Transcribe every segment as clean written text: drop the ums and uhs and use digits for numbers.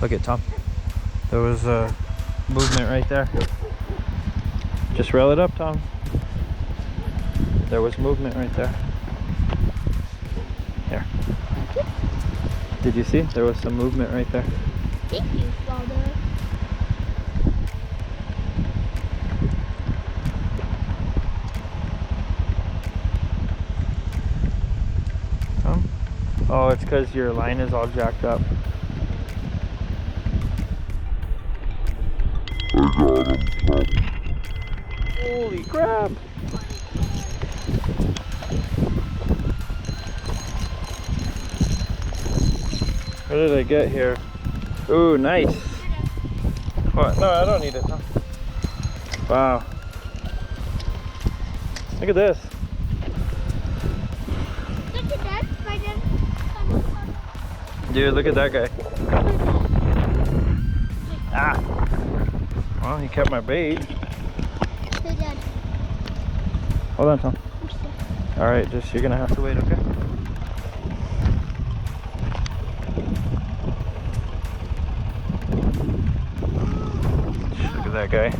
Look at Tom. There was a movement right there. Just reel it up, Tom. There was movement right there. Here. Did you see? There was some movement right there. Thank you, Father. Tom? Oh, it's because your line is all jacked up. I got him, Tom. Holy crap! What did I get here? Ooh, nice. What? No, I don't need it. No. Wow. Look at this. Look at that spider. Dude, look at that guy. Ah. Well, he kept my bait. Hey, Dad. Hold on, Tom. I'm sorry. All right, just you're gonna have to wait, okay? Look at that guy.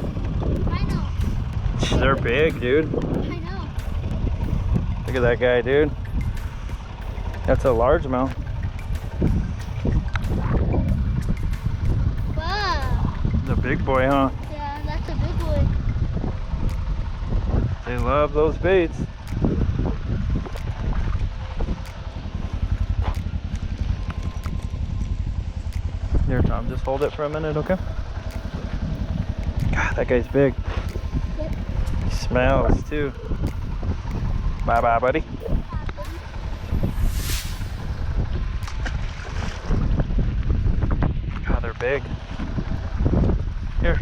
I know. They're big, dude. I know. Look at that guy, dude. That's a largemouth. Wow. The big boy, huh? Yeah, that's a big one. They love those baits. Here, Tom, just hold it for a minute, okay? God, that guy's big. Yep. He smells too. Bye-bye, buddy. God, they're big. Here.